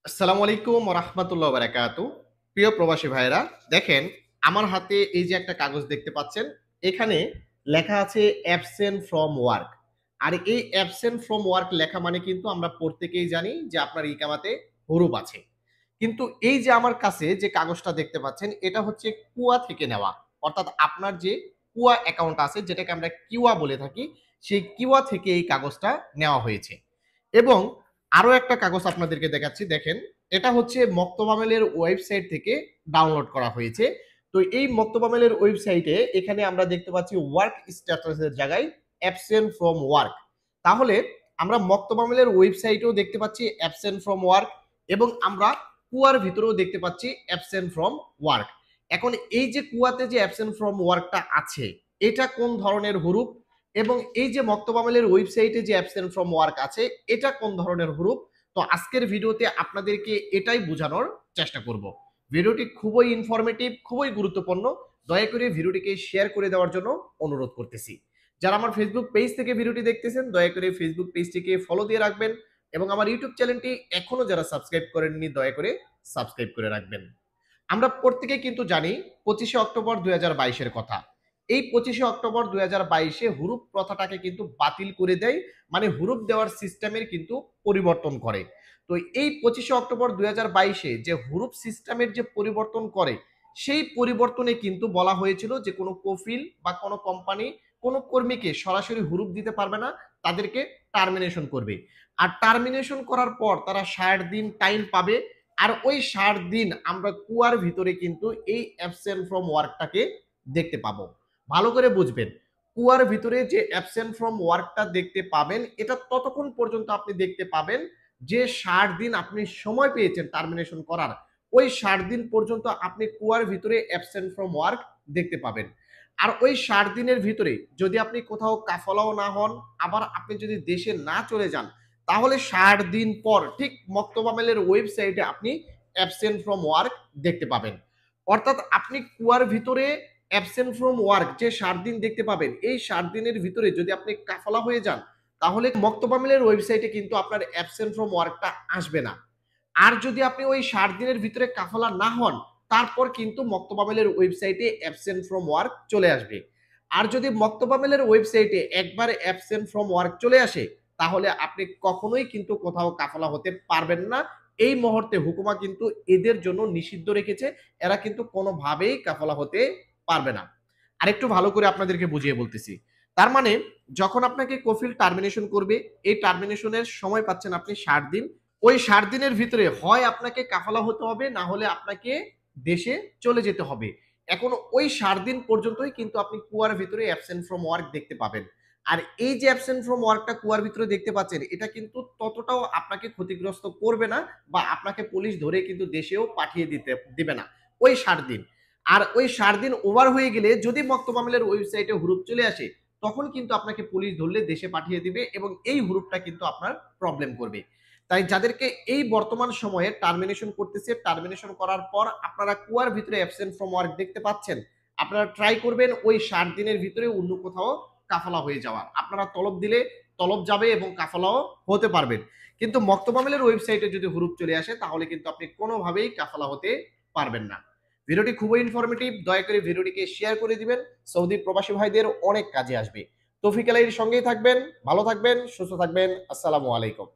আসসালামু আলাইকুম ওয়া রাহমাতুল্লাহি ওয়া বারাকাতু। প্রিয় প্রবাসী ভাইয়েরা, দেখেন আমার হাতে এই যে একটা কাগজ দেখতে পাচ্ছেন, এখানে লেখা আছে অ্যাবসেন্ট ফ্রম ওয়ার্ক। আর এই অ্যাবসেন্ট ফ্রম ওয়ার্ক লেখা মানে কিন্তু আমরা প্রত্যেকেই জানি যে আপনার ইকামাতে হরুপ আছে। কিন্তু এই যে আমার কাছে যে কাগজটা দেখতে পাচ্ছেন, এটা হচ্ছে কুয়া থেকে নেওয়া। অর্থাৎ আপনার যে কুয়া অ্যাকাউন্ট আছে যেটাকে আমরা কিউয়া বলে থাকি, সেই কিউয়া থেকে এই কাগজটা নেওয়া হয়েছে। এবং আরো একটা কাগজ আপনাদেরকে দেখাচ্ছি, দেখেন এটা হচ্ছে মক্তব আমেলের ওয়েবসাইট থেকে ডাউনলোড করা হয়েছে। তো এই মক্তব আমেলের ওয়েবসাইটে এখানে আমরা দেখতে পাচ্ছি ওয়ার্ক স্ট্যাটাসের জায়গায় অ্যাবসেন্ট ফ্রম ওয়ার্ক। তাহলে আমরা মক্তব আমেলের ওয়েবসাইটেও দেখতে পাচ্ছি অ্যাবসেন্ট ফ্রম ওয়ার্ক, এবং আমরা কুয়ার ভিতরেও দেখতে পাচ্ছি অ্যাবসেন্ট ফ্রম ওয়ার্ক। এখন এই যে কুয়াতে যে অ্যাবসেন্ট ফ্রম ওয়ার্কটা আছে, এটা কোন ধরনের হরুপ, এবং এই যে মক্তব আমেলের ওয়েবসাইটে যে অ্যাবসেন্ট ফ্রম ওয়ার্ক আছে, এটা কোন ধরনের হরুপ। তো আজকের ভিডিওতে আপনাদেরকে এটাই বোঝানোর চেষ্টা করব। ভিডিওটি খুবই ইনফরমেটিভ, খুবই গুরুত্বপূর্ণ। দয়া করে ভিডিওটিকে শেয়ার করে দেওয়ার জন্য অনুরোধ করতেছি। যারা আমার ফেসবুক পেজ থেকে ভিডিওটি দেখতেছেন, দয়া করে ফেসবুক পেজটিকে ফলো দিয়ে রাখবেন, এবং আমার ইউটিউব চ্যানেলটি এখনো যারা সাবস্ক্রাইব করেননি দয়া করে সাবস্ক্রাইব করে রাখবেন। আমরা প্রত্যেকে কিন্তু জানি 25শে অক্টোবর 2022-এর কথা। এই 25শে অক্টোবর 2022-এ হুরুপ প্রথাটাকে কিন্তু বাতিল করে দেয়, মানে হুরুপ দেওয়ার সিস্টেমের কিন্তু পরিবর্তন করে। তো এই 25শে অক্টোবর 2022-এ যে হুরুপ সিস্টেমের যে পরিবর্তন করে, সেই পরিবর্তনে কিন্তু বলা হয়েছিল যে কোনো কফিল বা কোনো কোম্পানি কোনো কর্মীকে সরাসরি হুরুপ দিতে পারবে না, তাদেরকে টার্মিনেশন করবে। আর টার্মিনেশন করার পর তারা 60 দিন টাইম পাবে। আর ওই 60 দিন আমরা কুয়ার ভিতরে কিন্তু এই অ্যাবসেন্ট ফ্রম ওয়ার্কটাকে দেখতে পাবো। ভালো করে বুঝবেন, কুয়ার ভিতরে যে অ্যাবসেন্ট ফ্রম ওয়ার্কটা দেখতে পাবেন, এটা ততক্ষণ পর্যন্ত আপনি দেখতে পাবেন যে 60 দিন আপনি সময় পেয়েছেন টার্মিনেশন করার, ওই 60 দিন পর্যন্ত আপনি কুয়ার ভিতরে অ্যাবসেন্ট ফ্রম ওয়ার্ক দেখতে পাবেন। আর ওই 60 দিনের ভিতরে যদি আপনি কোথাও কাফলাও না হন, আবার আপনি যদি দেশে না চলে যান, তাহলে 60 দিন পর ঠিক মক্তব আমেলের ওয়েবসাইটে আপনি অ্যাবসেন্ট ফ্রম ওয়ার্ক দেখতে পাবেন। অর্থাৎ আপনি কুয়ার ভিতরে অ্যাবসেন্ট ফ্রম ওয়ার্ক যে 60 দিন দেখতে পাবেন, এই 60 দিনের ভিতরে যদি আপনি কাফলা হয়ে যান, তাহলে মক্তব আমেলের ওয়েবসাইটে কিন্তু আপনার অ্যাবসেন্ট ফ্রম ওয়ার্কটা আসবে না। আর যদি আপনি ওই 60 দিনের ভিতরে কাফলা না হন, তারপর কিন্তু মক্তব আমেলের ওয়েবসাইটে অ্যাবসেন্ট ফ্রম ওয়ার্ক চলে আসবে। আর যদি মক্তব আমেলের ওয়েবসাইটে একবার অ্যাবসেন্ট ফ্রম ওয়ার্ক চলে আসে, তাহলে আপনি কখনোই কিন্তু কোথাও কাফলা হতে পারবেন না। এই মুহূর্তে হুকুমা কিন্তু এদের জন্য নিষিদ্ধ রেখেছে, এরা কিন্তু কোনোভাবেই কাফলা হতে পারবে না। আরেকটু ভালো করে আপনাদেরকে বুঝিয়ে বলতেছি। তার মানে যখন আপনাকে কফিল টার্মিনেশন করবে, এই টার্মিনেশনের সময় পাচ্ছেন আপনি 60 দিন। ওই 60 দিনের ভিতরে হয় আপনাকে কাফালা হতে হবে, না হলে আপনাকে দেশে চলে যেতে হবে। এখন ওই 60 দিন পর্যন্তই কিন্তু আপনি কুয়ার ভিতরে অ্যাবসেন্ট ফ্রম ওয়ার্ক দেখতে পাবেন। আর এই যে অ্যাবসেন্ট ফ্রম ওয়ার্কটা কুয়ার ভিতরে দেখতে পাচ্ছেন, এটা কিন্তু ততটাও আপনাকে ক্ষতিগ্রস্ত করবে না, বা আপনাকে পুলিশ ধরে কিন্তু দেশেও পাঠিয়ে দিবে না ওই 60 দিন। আর ওই 60 দিন ওভার হয়ে গেলে যদি মক্তব আমেলের ওয়েবসাইটে হুরুপ চলে আসে, তখন কিন্তু আপনাকে পুলিশ ধরলে দেশে পাঠিয়ে দিবে, এবং এই হুরুপটা কিন্তু আপনার প্রবলেম করবে। তাই যাদেরকে এই বর্তমান সময়ে টার্মিনেশন করতেছে, টার্মিনেশন করার পর আপনারা কুয়ার ভিতরে অ্যাবসেন্ট ফ্রম ওয়ার্ক দেখতে পাচ্ছেন, আপনারা ট্রাই করবেন ওই 60 দিনের ভিতরে অন্য কোথাও কাফালা হয়ে যাওয়ার। আপনারা তলব দিলে তলব যাবে এবং কাফালাও হতে পারবেন। কিন্তু মক্তব আমেলের ওয়েবসাইটে যদি হুরুপ চলে আসে, তাহলে কিন্তু আপনি কোনোভাবেই কাফালা হতে পারবেন না। ভিডিওটি খুবই ইনফরমেটিভ, দয়া করে ভিডিওটিকে শেয়ার করে দিবেন, সৌদি প্রবাসী ভাইদের অনেক কাজে আসবে। তৌফিক আলাইর সঙ্গেই থাকবেন, ভালো থাকবেন, সুস্থ থাকবেন। আসসালামু আলাইকুম।